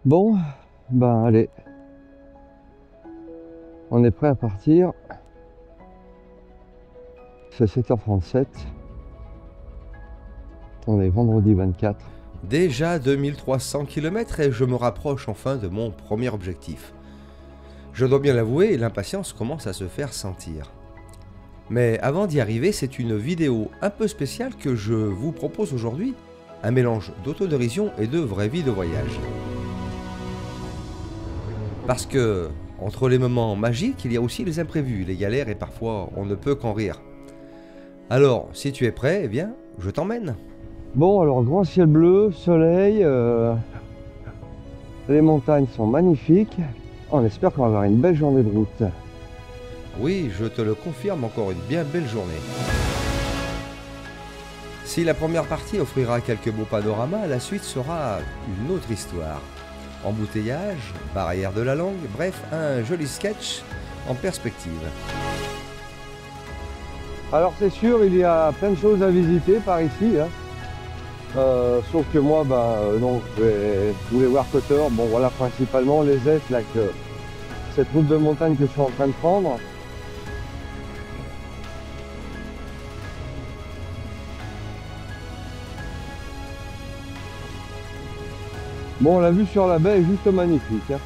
Bon, ben allez, on est prêt à partir. C'est 7h37. On est vendredi 24. Déjà 2300 km et je me rapproche enfin de mon premier objectif. Je dois bien l'avouer, l'impatience commence à se faire sentir. Mais avant d'y arriver, c'est une vidéo un peu spéciale que je vous propose aujourd'hui, un mélange d'autodérision et de vraie vie de voyage. Parce que, entre les moments magiques, il y a aussi les imprévus, les galères et parfois on ne peut qu'en rire. Alors, si tu es prêt, eh bien, je t'emmène. Bon, alors grand ciel bleu, soleil, les montagnes sont magnifiques. On espère qu'on va avoir une belle journée de route. Oui, je te le confirme, encore une bien belle journée. Si la première partie offrira quelques beaux panoramas, la suite sera une autre histoire. Embouteillage, barrière de la langue, bref, un joli sketch en perspective. Alors c'est sûr, il y a plein de choses à visiter par ici, hein. Sauf que moi, non, je voulais voir Cotter. Bon voilà, principalement les F, là, cette route de montagne que je suis en train de prendre. Bon, la vue sur la baie est juste magnifique, hein.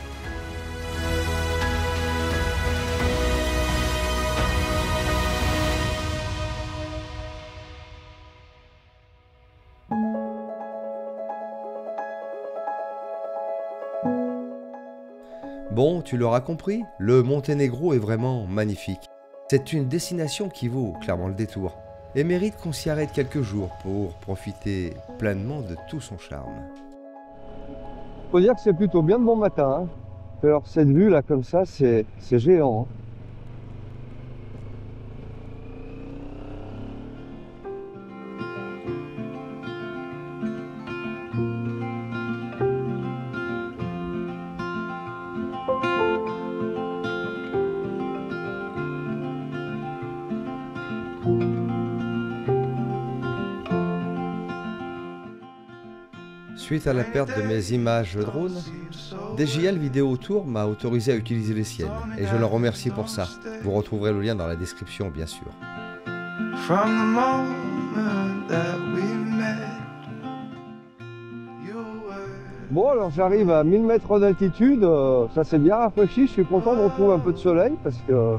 Bon, tu l'auras compris, le Monténégro est vraiment magnifique. C'est une destination qui vaut clairement le détour et mérite qu'on s'y arrête quelques jours pour profiter pleinement de tout son charme. Faut dire que c'est plutôt bien de bon matin, hein. Alors cette vue là comme ça, c'est géant, hein. Suite à la perte de mes images drone, DJI Vidéo Tour m'a autorisé à utiliser les siennes et je leur remercie pour ça. Vous retrouverez le lien dans la description bien sûr. Bon, alors j'arrive à 1000 mètres d'altitude, ça s'est bien rafraîchi, je suis content de retrouver un peu de soleil parce que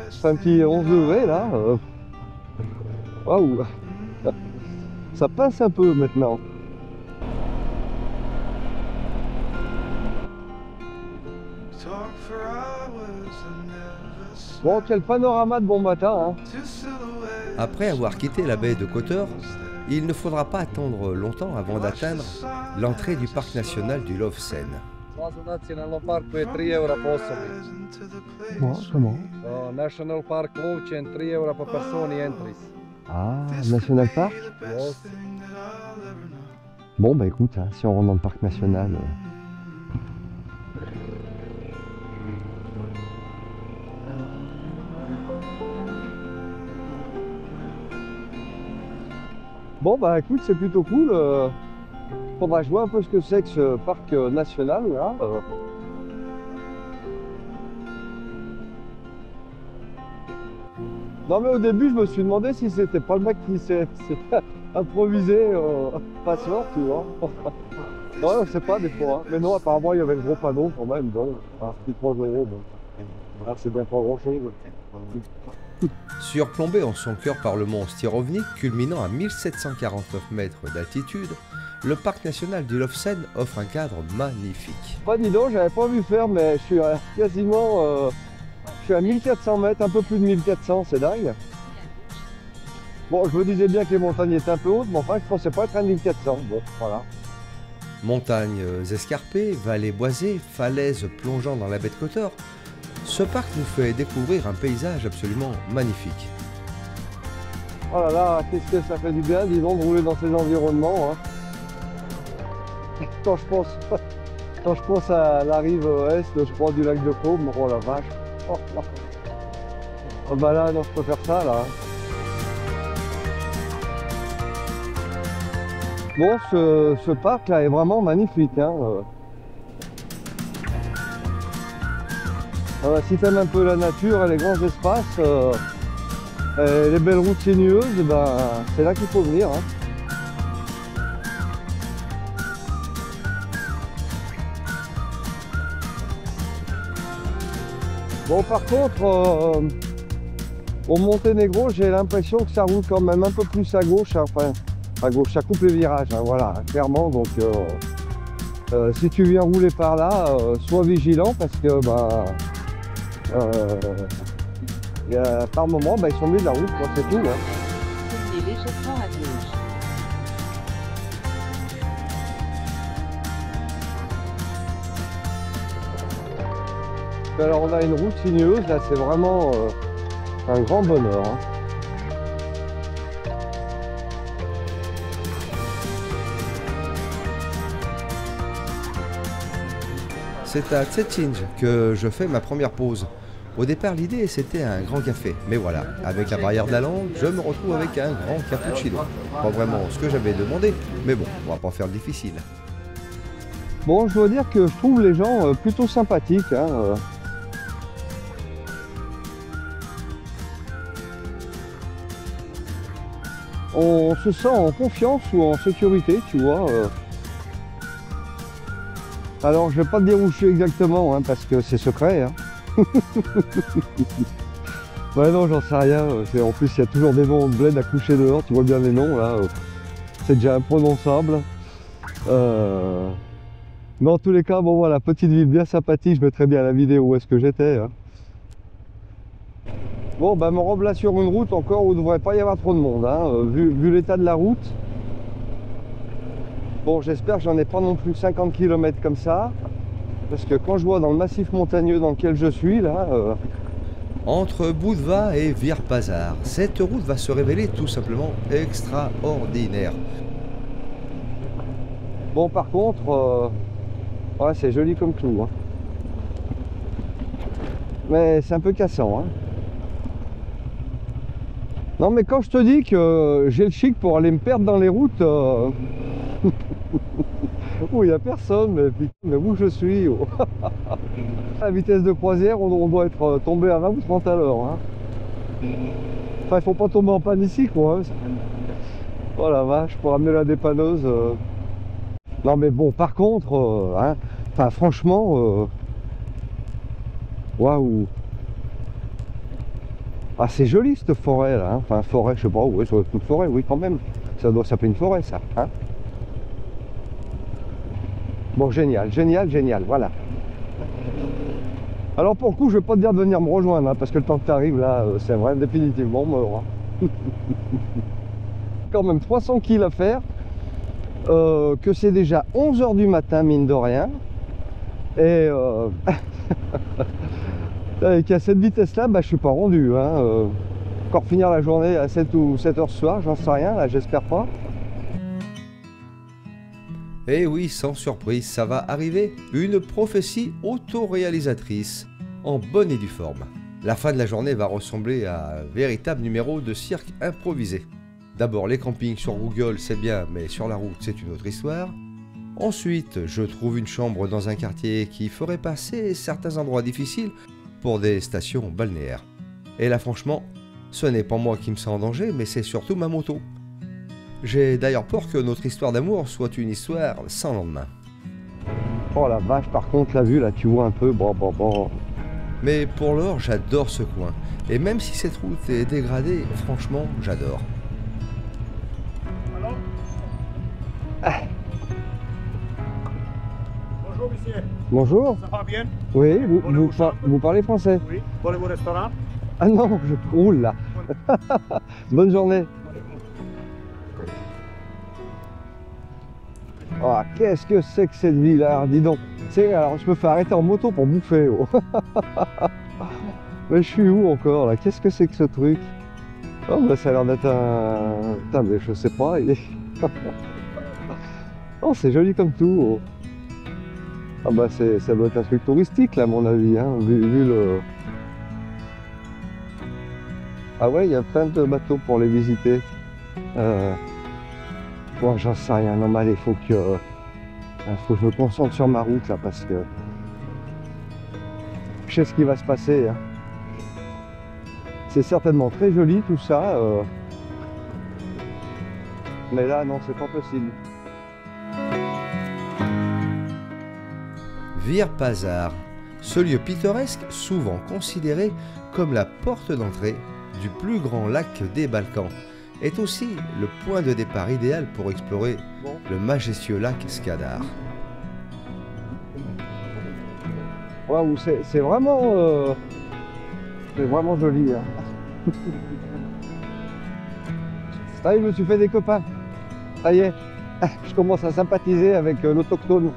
c'est un petit 11 degrés là. Waouh, ça passe un peu maintenant. Bon, quel panorama de bon matin, hein. Après avoir quitté la baie de Cotter, il ne faudra pas attendre longtemps avant d'atteindre l'entrée du parc national du Lovesen. Moi, comment? National Park Lovchen, 3 euro per persona entries. Ah, National Park? Bon, bah écoute, hein, si on rentre dans le parc national... Bon, bah écoute, c'est plutôt cool. Faudra que je vois un peu ce que c'est que ce parc national, là. Non, mais au début, je me suis demandé si c'était pas le mec qui s'est improvisé passeport, tu vois. Ouais, je sais pas, des fois, hein. Mais non, apparemment, il y avait le gros panneau quand même, donc, un petit 3 euros, donc. Ah, c'est bien pas grand-chose. Surplombé en son cœur par le mont Styrovnik, culminant à 1749 mètres d'altitude, le parc national du Lovesen offre un cadre magnifique. Bah dis donc, j'avais pas vu faire, mais je suis quasiment... je suis à 1400 mètres, un peu plus de 1400, c'est dingue. Bon, je me disais bien que les montagnes étaient un peu hautes, mais enfin, je pensais pas être à 1400. Bon, voilà. Montagnes escarpées, vallées boisées, falaises plongeant dans la baie de Cotter, ce parc nous fait découvrir un paysage absolument magnifique. Oh là là, qu'est-ce que ça fait du bien, disons, de rouler dans ces environnements, hein. Quand je pense à la rive est, je crois, du lac de Caume, oh la vache. Oh bah là, non, je peux faire ça, là. Bon, ce parc là est vraiment magnifique, hein. Si t'aimes un peu la nature et les grands espaces, et les belles routes sinueuses, eh ben, c'est là qu'il faut venir. Hein. Bon, par contre, au Monténégro, j'ai l'impression que ça roule quand même un peu plus à gauche. Hein. Enfin, à gauche, ça coupe les virages, hein, voilà, clairement. Donc, si tu viens rouler par là, sois vigilant parce que par moment, ils sont mis de la route, c'est tout. Hein. Tournez légèrement à gauche. Alors on a une route sinueuse, là c'est vraiment un grand bonheur. Hein. C'est à Tsetchinj que je fais ma première pause. Au départ, l'idée c'était un grand café, mais voilà, avec la barrière de la langue, je me retrouve avec un grand cappuccino. Pas vraiment ce que j'avais demandé, mais bon, on va pas faire le difficile. Bon, je dois dire que je trouve les gens plutôt sympathiques. Hein. On se sent en confiance ou en sécurité, tu vois. Alors, je vais pas te dire où je suis exactement, hein, parce que c'est secret. Hein. Ouais, non, j'en sais rien. En plus, il y a toujours des noms de bled à coucher dehors. Tu vois bien les noms, là. C'est déjà imprononçable. Mais en tous les cas, bon, voilà, petite ville bien sympathique. Je mettrai bien la vidéo où est-ce que j'étais. Hein. Bon, me revoilà sur une route encore où il ne devrait pas y avoir trop de monde, hein, vu l'état de la route. Bon, j'espère que j'en ai pas non plus 50 km comme ça, parce que quand je vois dans le massif montagneux dans lequel je suis, là... Entre Budva et Virpazar, cette route va se révéler tout simplement extraordinaire. Bon, par contre, ouais, c'est joli comme tout. Hein. Mais c'est un peu cassant, hein. Non, mais quand je te dis que j'ai le chic pour aller me perdre dans les routes où il n'y a personne, mais où je suis à la vitesse de croisière, on doit être tombé à 20 ou 30 à l'heure. Hein. Enfin, il faut pas tomber en panne ici, quoi. Hein. Oh la vache, pour amener la dépanneuse. Non, mais bon, par contre, hein, enfin, franchement, waouh. Ah, c'est joli cette forêt là, hein. Enfin forêt, je sais pas, ouais, ça doit être une forêt, oui quand même. Ça doit s'appeler une forêt ça. Hein. Bon, génial, génial, génial, voilà. Alors pour le coup, je vais pas te dire de venir me rejoindre, hein, parce que le temps que tu arrives là, c'est vraiment définitivement mort. Hein. Quand même 300 km à faire, que c'est déjà 11 h du matin, mine de rien. Et... et qu'à cette vitesse-là, je suis pas rendu. Hein. Encore finir la journée à 7 ou 7 heures ce soir, j'en sais rien, là, j'espère pas. Et oui, sans surprise, ça va arriver. Une prophétie autoréalisatrice, en bonne et due forme. La fin de la journée va ressembler à un véritable numéro de cirque improvisé. D'abord, les campings sur Google, c'est bien, mais sur la route, c'est une autre histoire. Ensuite, je trouve une chambre dans un quartier qui ferait passer certains endroits difficiles pour des stations balnéaires. Et là franchement, ce n'est pas moi qui me sens en danger, mais c'est surtout ma moto. J'ai d'ailleurs peur que notre histoire d'amour soit une histoire sans lendemain. Oh la vache, par contre la vue là, tu vois un peu, bon. Mais pour l'heure, j'adore ce coin. Et même si cette route est dégradée, franchement, j'adore. Ah. Bonjour monsieur, Bonjour. ça va bien? Oui, vous parlez français? Oui. Voulez-vous au restaurant? Ah non, je roule là. Bonne journée. Oh, qu'est-ce que c'est que cette ville là? Dis donc. Alors je me fais arrêter en moto pour bouffer. Oh. Mais je suis où encore là? Qu'est-ce que c'est que ce truc? Oh ça a l'air d'être un... Putain, mais je sais pas. Oh, c'est joli comme tout. Oh. Ah ça doit être un truc touristique là à mon avis, hein, vu le... Ah ouais, il y a plein de bateaux pour les visiter. Bon, j'en sais rien, non mais allez, faut que je me concentre sur ma route là parce que... je sais ce qui va se passer. Hein. C'est certainement très joli tout ça. Mais là, non, c'est pas possible. Vire-Pazar, ce lieu pittoresque, souvent considéré comme la porte d'entrée du plus grand lac des Balkans, est aussi le point de départ idéal pour explorer le majestueux lac Skadar. Waouh, c'est vraiment joli. Hein. Ça y est, je me suis fait des copains. Ça y est, je commence à sympathiser avec l'autochtone.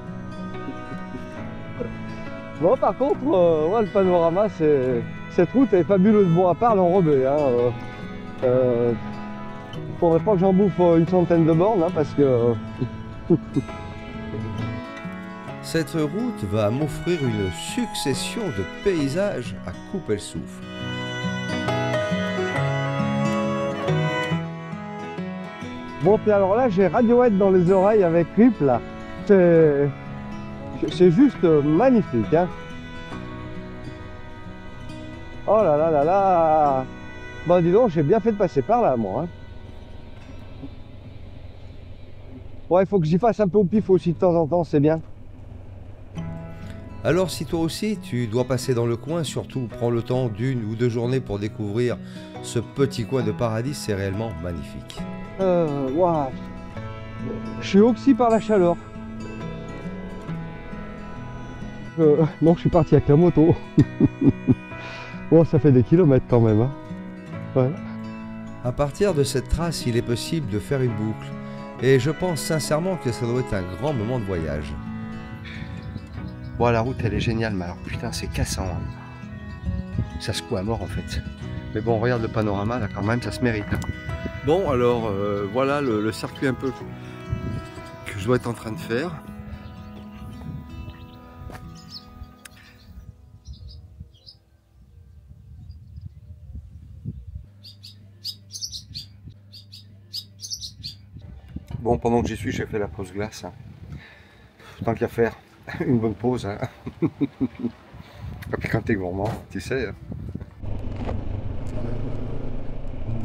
Bon, par contre, ouais, le panorama, cette route est fabuleuse. Bon, à part l'enrobé, hein, faudrait pas que j'en bouffe une centaine de bornes, hein, parce que... Cette route va m'offrir une succession de paysages à couper le souffle. Bon, puis alors là, j'ai Radiohead dans les oreilles avec Rip, là. C'est juste magnifique, hein. Oh là là là là. Bah dis donc, j'ai bien fait de passer par là, moi. Hein. Ouais, il faut que j'y fasse un peu au pif aussi de temps en temps, c'est bien. Alors si toi aussi tu dois passer dans le coin, surtout prends le temps d'1 ou 2 journées pour découvrir ce petit coin de paradis, c'est réellement magnifique. Wow. Je suis oxy par la chaleur. Non, je suis parti avec la moto. Bon, ça fait des kilomètres quand même. Hein. Ouais. À partir de cette trace, il est possible de faire une boucle. Et je pense sincèrement que ça doit être un grand moment de voyage. Bon, la route elle est géniale, mais alors putain, c'est cassant. Hein. Ça secoue à mort en fait. Mais bon, regarde le panorama là quand même, ça se mérite. Hein. Bon, alors voilà le circuit un peu que je dois être en train de faire. Bon, pendant que j'y suis, j'ai fait la pause glace. Hein. Tant qu'à faire, une bonne pause. Hein. Et puis quand t'es gourmand, tu sais. Hein.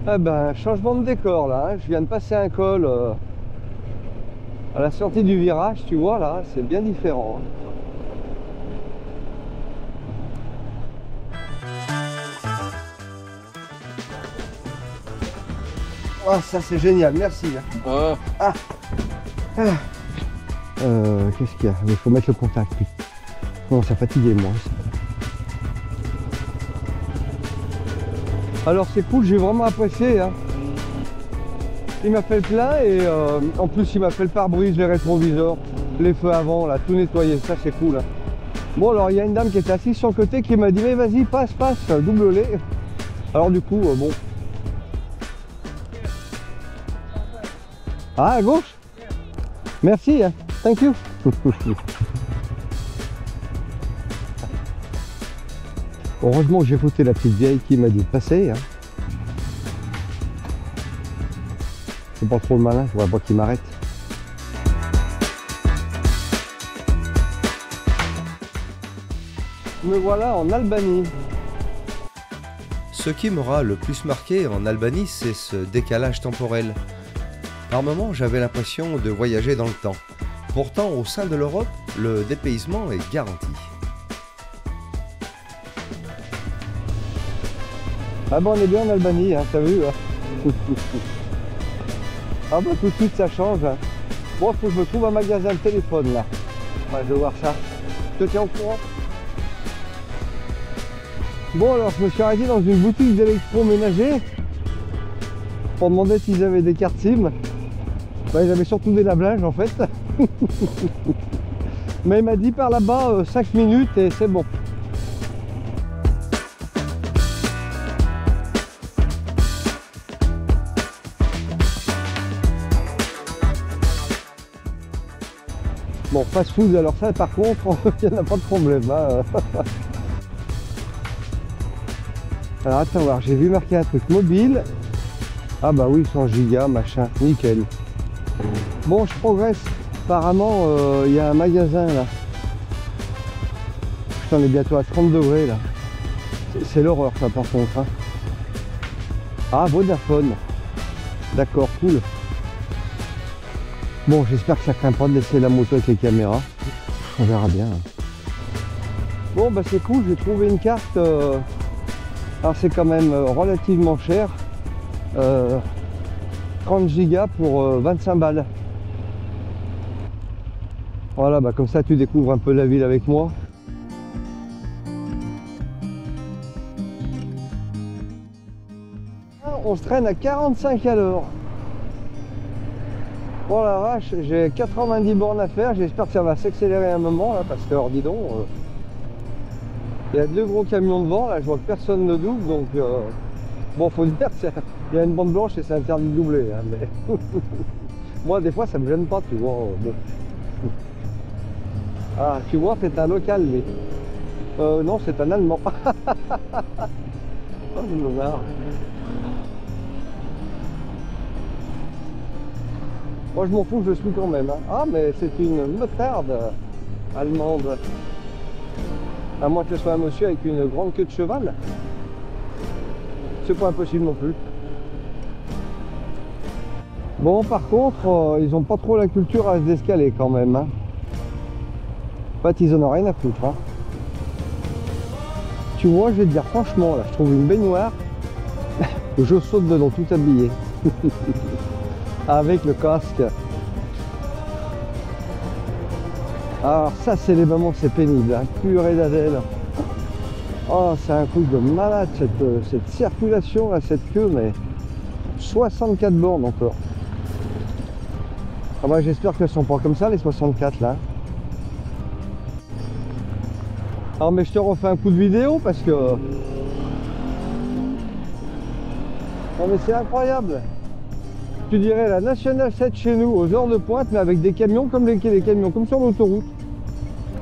Ah ben, changement de décor là. Hein. Je viens de passer un col à la sortie du virage, tu vois là, c'est bien différent. Hein. Oh, ça c'est génial, merci. Oh. Ah. Ah. Qu'est-ce qu'il y a? Il faut mettre le contact. Non, ça fatiguait moi. Alors c'est cool, j'ai vraiment apprécié. Hein. Il m'a fait le plein et en plus il m'a fait le pare-brise, les rétroviseurs, les feux avant, là, tout nettoyé, ça c'est cool. Hein. Bon alors il y a une dame qui était assise sur le côté qui m'a dit mais vas-y passe, double-les. Alors du coup, bon. Ah, à gauche? Merci, hein. Thank you. Heureusement que j'ai foutu la petite vieille qui m'a dit de passer. Hein. C'est pas trop le malin, je voudrais pas qu'il m'arrête. Me voilà en Albanie. Ce qui m'aura le plus marqué en Albanie, c'est ce décalage temporel. Par moments, j'avais l'impression de voyager dans le temps. Pourtant, au sein de l'Europe, le dépaysement est garanti. Ah bon, on est bien en Albanie, hein, t'as vu hein. Ah bah tout de suite ça change. Hein. Bon, faut que je me trouve un magasin de téléphone là. Ouais, je vais voir ça. Je te tiens au courant. Bon alors, je me suis arrêté dans une boutique d'électroménager pour demander s'ils avaient des cartes SIM. Bah, ils avaient surtout des lave-linges en fait. Mais il m'a dit par là-bas 5 minutes et c'est bon. Bon, fast food, alors ça par contre, il n'y en a pas de problème. Hein. Alors attends voir, j'ai vu marquer un truc mobile. Ah bah oui, 100 gigas, machin, nickel. Bon, je progresse. Apparemment, il y a un magasin là. Je Putain, on est bientôt à 30 degrés là. C'est l'horreur ça par contre. Hein. Ah, Vodafone. D'accord, cool. Bon, j'espère que ça craint pas de laisser la moto avec les caméras. On verra bien. Bon, bah c'est cool, j'ai trouvé une carte. Alors c'est quand même relativement cher. 30 gigas pour 25 balles. Voilà, bah comme ça tu découvres un peu la ville avec moi. On se traîne à 45 à l'heure. Oh la vache, j'ai 90 bornes à faire, j'espère que ça va s'accélérer un moment là, parce que alors dis donc, il y a 2 gros camions devant, là je vois que personne ne double, donc bon, faut dire qu'il y a une bande blanche et c'est interdit de doubler, hein, mais moi des fois ça me gêne pas, tu vois. Bon. Ah, tu vois, c'est un local, lui. Non, c'est un Allemand. Oh, je me marre. Moi je m'en fous, je suis quand même. Hein. Ah, mais c'est une moutarde allemande. À moins que ce soit un monsieur avec une grande queue de cheval. C'est pas impossible non plus. Bon, par contre, ils ont pas trop la culture à se escaler quand même. Hein. En fait, ils en ont rien à foutre. Hein. Tu vois, je vais te dire franchement, là, je trouve une baignoire. Je saute dedans tout habillé. Avec le casque. Alors ça c'est les moments, c'est pénible, hein. Purée d'Adèle. Oh, c'est un truc de malade cette circulation là, cette queue, mais 64 bornes encore. Ah bah j'espère qu'elles sont pas comme ça les 64 là. Alors mais je te refais un coup de vidéo parce que... Non mais c'est incroyable. Tu dirais la Nationale 7 chez nous aux heures de pointe, mais avec des camions comme les camions comme sur l'autoroute.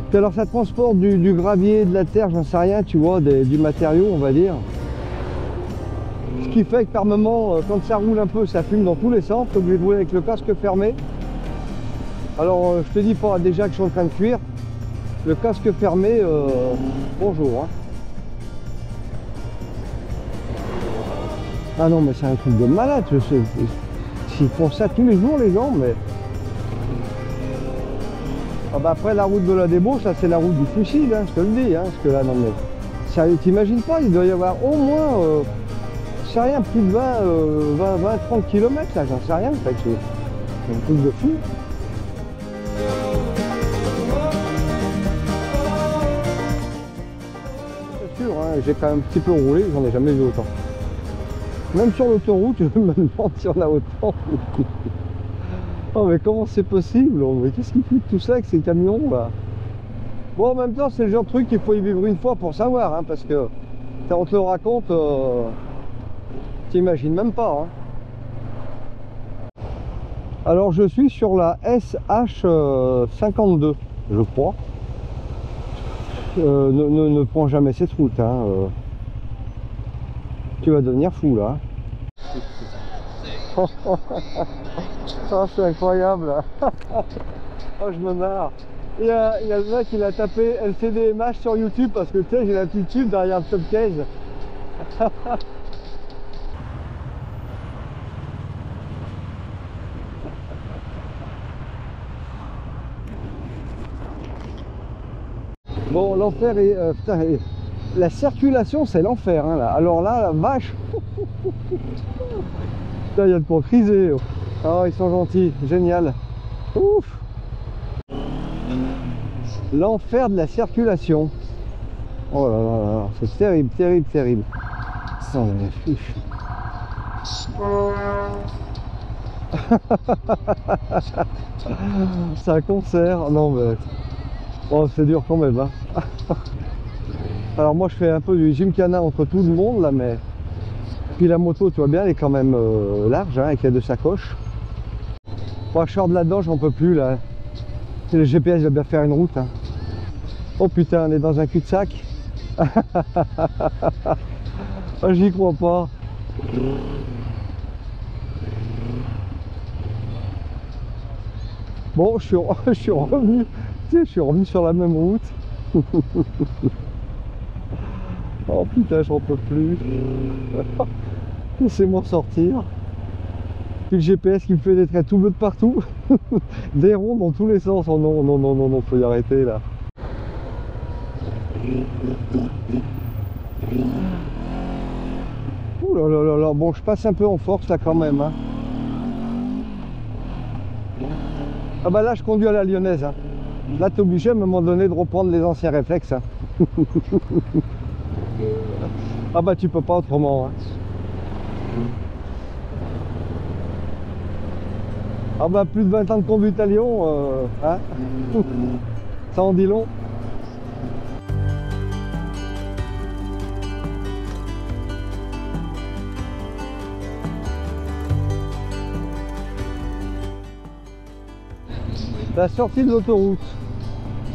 Puis alors ça transporte du gravier, de la terre, j'en sais rien, tu vois, du matériau on va dire. Ce qui fait que par moment, quand ça roule un peu, ça fume dans tous les sens, t'es obligé de rouler avec le casque fermé. Alors je te dis pas déjà que je suis en train de cuire, le casque fermé, bonjour. Hein. Ah non mais c'est un truc de malade, je sais. Ils font ça tous les jours les gens, mais... Ah bah après la route de la débauche, ça c'est la route du suicide, hein, je te le dis, hein, parce que là, non mais... Sérieux, t'imagines pas, il doit y avoir au moins, je sais rien, plus de 20-30 km là, j'en sais rien, en fait, c'est un truc de fou. C'est sûr, hein, j'ai quand même un petit peu roulé, j'en ai jamais vu autant. Même sur l'autoroute, je me demande si on a autant. Oh mais comment c'est possible? Mais qu'est-ce qu'ils foutent tout ça avec ces camions là? Bon, en même temps, c'est le genre de truc qu'il faut y vivre une fois pour savoir, hein, parce que quand on te le raconte, t'imagines même pas. Hein. Alors je suis sur la SH52, je crois. Ne prends jamais cette route. Hein, Tu vas devenir fou là. Oh, c'est incroyable. Oh, je me marre. Il y a le mec qui a tapé LCDMH sur YouTube parce que tu sais, j'ai la petite tube derrière le top case. Bon, l'enfer est... putain, la circulation, c'est l'enfer. Hein, là. Alors là, la vache. Putain, il y a de quoi criser. Oh, ils sont gentils. Génial. Ouf. L'enfer de la circulation. Oh là là là. C'est terrible, terrible, terrible. Oh, la fiche. C'est un concert. Non, mais... Oh, c'est dur quand même. Hein. Alors moi je fais un peu du gymkhana entre tout le monde là, mais puis la moto tu vois bien elle est quand même large, hein, avec les deux sacoches. Moi je sors de là-dedans, j'en peux plus là. Le GPS va bien faire une route. Hein. Oh putain, on est dans un cul-de-sac. Oh, j'y crois pas. Bon, je suis revenu, tu sais, je suis revenu sur la même route. Oh putain, j'en peux plus. Laissez-moi sortir. Puis le GPS qui me fait des traits tout bleus de partout. Des ronds dans tous les sens. Oh non, non, non, non, non, faut y arrêter là. Ouh là là là là, bon, je passe un peu en force là quand même. Hein. Ah bah là, je conduis à la lyonnaise. Hein. Là, t'es obligé à un moment donné de reprendre les anciens réflexes. Hein. Ah bah tu peux pas autrement. Hein. Ah bah plus de 20 ans de conduite à Lyon, hein. Ça en dit long. La sortie de l'autoroute.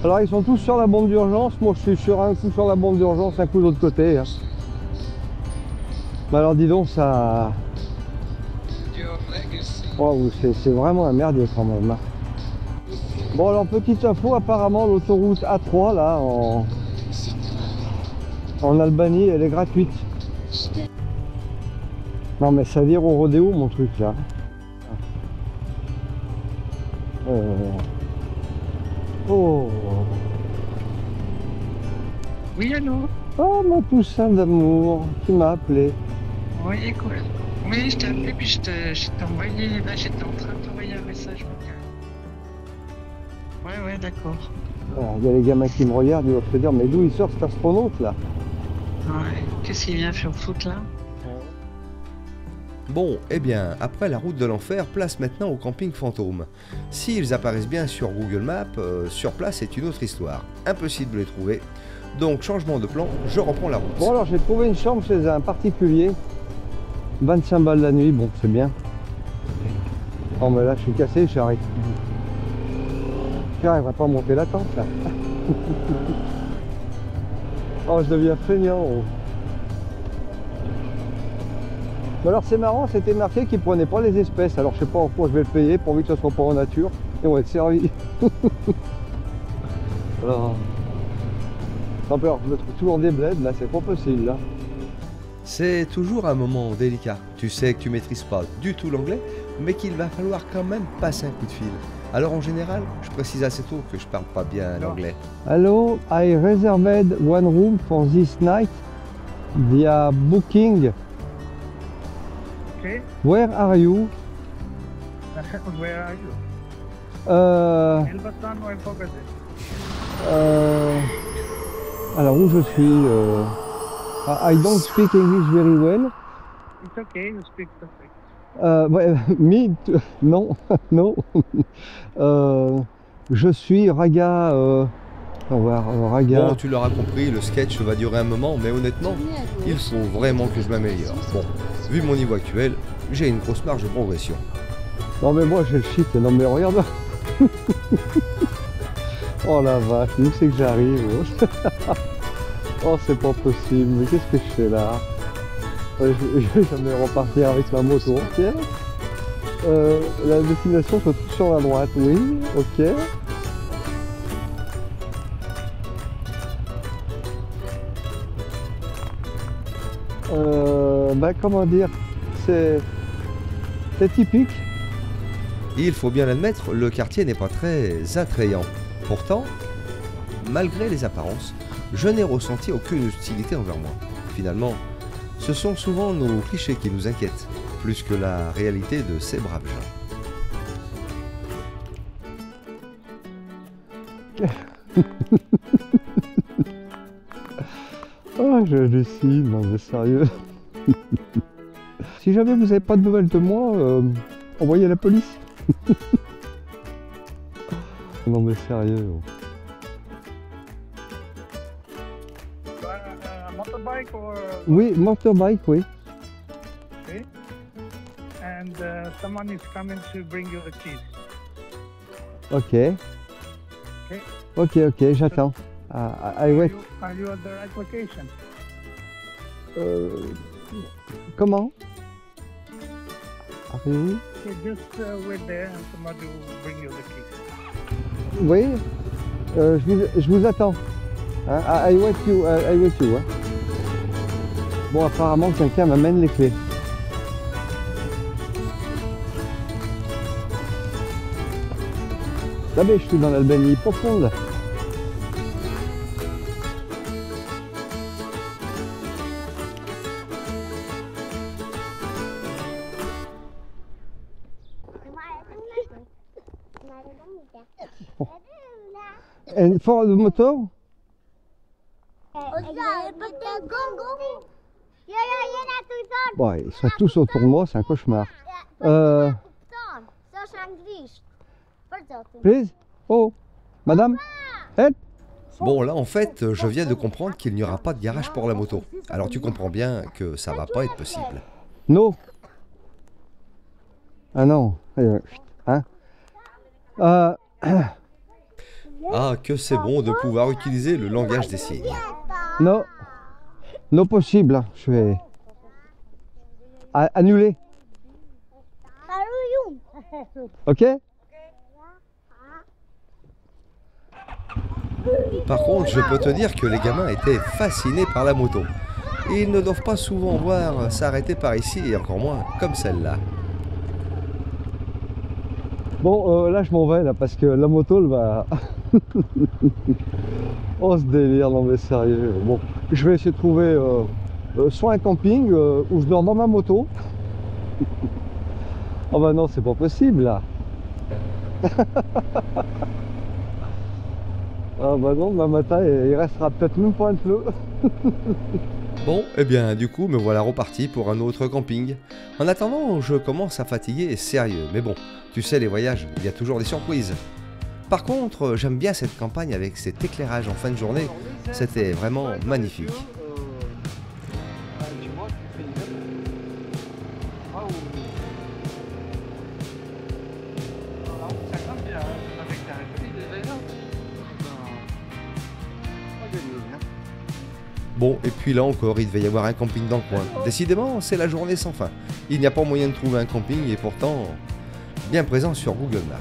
Alors ils sont tous sur la bande d'urgence, moi je suis sur un coup sur la bande d'urgence, un coup de l'autre côté. Hein. Mais alors dis donc ça... Oh, c'est vraiment un merdier quand même. Hein. Bon alors petite info, apparemment l'autoroute A3 là en Albanie elle est gratuite. Non mais ça vire au rodéo mon truc là. Oh. Oui, allô? Oh mon poussin d'amour, tu m'as appelé. Oui, écoute. Oui, je t'ai appelé puis je t'ai envoyé, là j'étais en train de t'envoyer un message vocal. Ouais, d'accord. Il y a les gamins qui me regardent, ils vont se dire mais d'où il sort cet astronaute là? Ouais, qu'est-ce qu'il vient faire foutre là? Bon, eh bien, après la route de l'enfer, place maintenant au camping fantôme. S'ils apparaissent bien sur Google Maps, sur place c'est une autre histoire. Impossible de les trouver. Donc, changement de plan, je reprends la route. Bon alors j'ai trouvé une chambre chez un particulier. 25 balles la nuit, bon c'est bien. Oh mais là je suis cassé, j'arrive. J'arriverai pas à monter la tente là. Oh je deviens feignant. Oh. Mais alors c'est marrant, c'était marqué qu'ils prenaient pas les espèces, alors je sais pas en quoi je vais le payer pourvu que ça soit pas en nature et on va être servi. Alors, je me trouve toujours des bleds là, c'est pas possible là. C'est toujours un moment délicat. Tu sais que tu maîtrises pas du tout l'anglais, mais qu'il va falloir quand même passer un coup de fil. Alors en général, je précise assez tôt que je parle pas bien l'anglais. Hello, I reserved one room for this night via booking. Okay. Where are you? Where are you? Elbasan or Fogazet? Alors où je suis I don't speak English very well. It's okay, you speak perfect. Non, non. Je suis Raga. On va voir, Raga. Bon, tu l'auras compris, le sketch va durer un moment, mais honnêtement, il faut vraiment que je m'améliore. Bon, vu mon niveau actuel, j'ai une grosse marge de progression. Non mais moi j'ai le shit, non mais regarde. Oh la vache, où c'est que j'arrive? Oh c'est pas possible, mais qu'est-ce que je fais là? Je vais jamais repartir avec ma moto entière. La destination se trouve sur la droite, oui, ok. Bah comment dire, c'est typique. Il faut bien l'admettre, le quartier n'est pas très attrayant. Pourtant, malgré les apparences, je n'ai ressenti aucune hostilité envers moi. Finalement, ce sont souvent nos clichés qui nous inquiètent, plus que la réalité de ces braves gens. Oh, je hallucine, non mais sérieux. Si jamais vous n'avez pas de nouvelles de moi, envoyez la police. Non mais sérieux. Motorbike or? Oui, motorbike, oui. Okay. And someone is coming to bring you the keys. Ok. Okay. Ok, j'attends. I wait. Are you at the right location? Comment? Arrivez-vous? Okay, just wait there and somebody will bring you the keys. Oui, je vous attends. Hein? I wait you. Hein? Bon, apparemment, quelqu'un m'amène les clés. Là-bas, je suis dans l'Albanie profonde. Et fort de moteur? Bon, ils sont tous autour de moi, c'est un cauchemar. Please? Oh, madame? Help? Bon, là, en fait, je viens de comprendre qu'il n'y aura pas de garage pour la moto. Alors tu comprends bien que ça va pas être possible. No. Ah non. Hein? Ah, que c'est bon de pouvoir utiliser le langage des signes. Non. Non possible. Hein. Je vais annuler. Ok? Par contre, je peux te dire que les gamins étaient fascinés par la moto. Ils ne doivent pas souvent voir s'arrêter par ici, et encore moins comme celle-là. Bon, là je m'en vais là parce que la moto elle va... Oh ce délire, non mais sérieux. Bon, je vais essayer de trouver soit un camping où je dors dans ma moto. Oh bah non, c'est pas possible là. Ah bah non, demain matin il restera peut-être même pas un feu. Bon, eh bien, du coup, me voilà reparti pour un autre camping. En attendant, je commence à fatiguer sérieux. Mais bon, tu sais, les voyages, il y a toujours des surprises. Par contre, j'aime bien cette campagne avec cet éclairage en fin de journée. C'était vraiment magnifique. Bon, et puis là encore, il devait y avoir un camping dans le coin. Décidément, c'est la journée sans fin. Il n'y a pas moyen de trouver un camping et pourtant, bien présent sur Google Maps.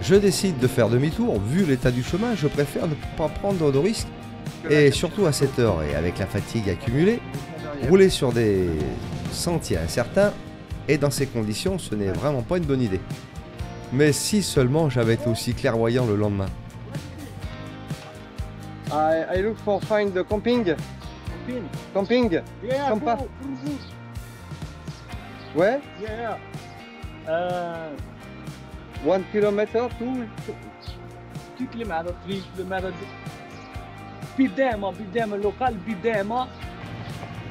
Je décide de faire demi-tour. Vu l'état du chemin, je préfère ne pas prendre de risques. Et surtout à cette heure et avec la fatigue accumulée, rouler sur des sentiers incertains et dans ces conditions, ce n'est vraiment pas une bonne idée. Mais si seulement j'avais été aussi clairvoyant le lendemain. I look for find the camping. Camping? Yeah, Campa. full. Ouais? Yeah. 1 km, 2? 2 km, 3 km. Bidema local, Bidema.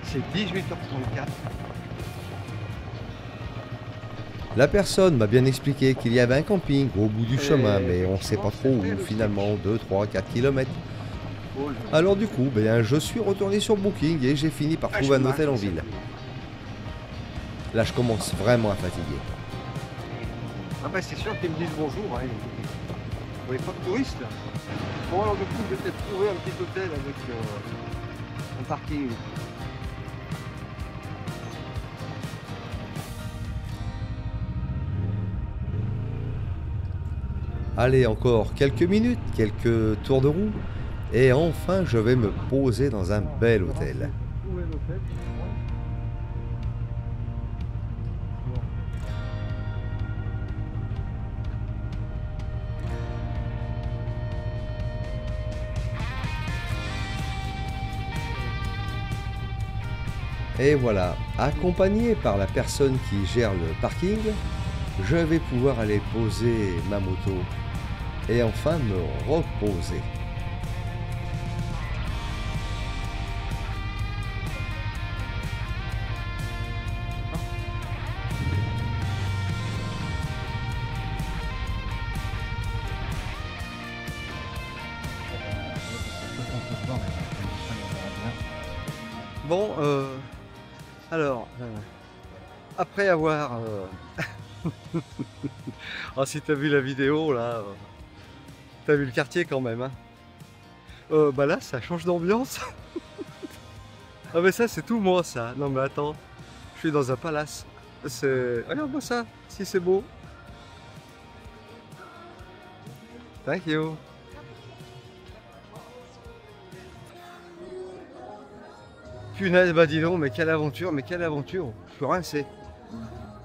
C'est 18h34. La personne m'a bien expliqué qu'il y avait un camping au bout du chemin, mais on ne sait pas trop où, finalement, 2, 3, 4 km. Alors du coup, ben, je suis retourné sur Booking et j'ai fini par trouver un hôtel en ville. Là, je commence vraiment à fatiguer. Ah bah c'est sûr qu'ils me disent bonjour, hein. Vous voyez pas de touristes là. Bon alors du coup je vais peut-être trouver un petit hôtel avec un parking. Allez, encore quelques minutes, quelques tours de roue, et enfin je vais me poser dans un bel hôtel. Où est l'hôtel? Et voilà, accompagné par la personne qui gère le parking, je vais pouvoir aller poser ma moto et enfin me reposer. Bon, alors, après avoir... Ah, si tu as vu la vidéo, là, T'as vu le quartier quand même, hein. Bah là, ça change d'ambiance. Ah mais ça, c'est tout moi, ça. Non mais attends, je suis dans un palace. C'est... Regarde-moi ça, si c'est beau. Thank you. Punaise, bah dis donc, mais quelle aventure, je suis rincé.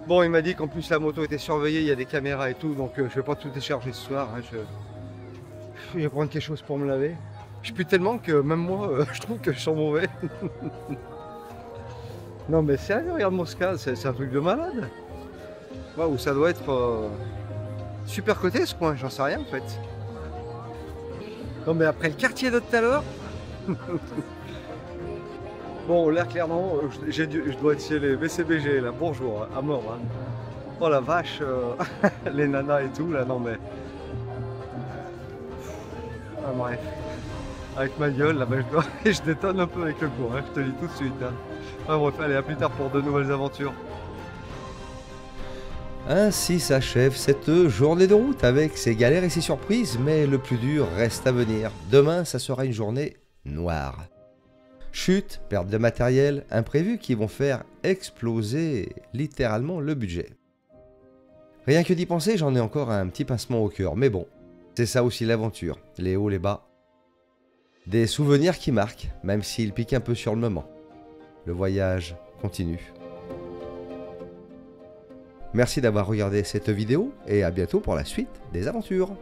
Bon, il m'a dit qu'en plus la moto était surveillée, il y a des caméras et tout, donc je vais pas tout décharger ce soir. Hein, je vais prendre quelque chose pour me laver. Je pue tellement que même moi, je trouve que je sens mauvais. Non mais sérieux, regarde Mosca, c'est un truc de malade. Waouh, ça doit être super coté ce coin, j'en sais rien en fait. Non mais après le quartier de tout à l'heure. Bon, là clairement, je dois être chez les BCBG, là, bonjour, à mort. Hein. Oh la vache, les nanas et tout, là, non mais... Ah bref. Avec ma gueule, là, ben, je détonne un peu avec le cours, hein, je te le dis tout de suite. Hein. Ah, bref, allez, à plus tard pour de nouvelles aventures. Ainsi s'achève cette journée de route avec ses galères et ses surprises, mais le plus dur reste à venir. Demain, ça sera une journée noire. Chute, perte de matériel, imprévus qui vont faire exploser littéralement le budget. Rien que d'y penser, j'en ai encore un petit pincement au cœur, mais bon, c'est ça aussi l'aventure, les hauts, les bas. Des souvenirs qui marquent, même s'ils piquent un peu sur le moment. Le voyage continue. Merci d'avoir regardé cette vidéo et à bientôt pour la suite des aventures.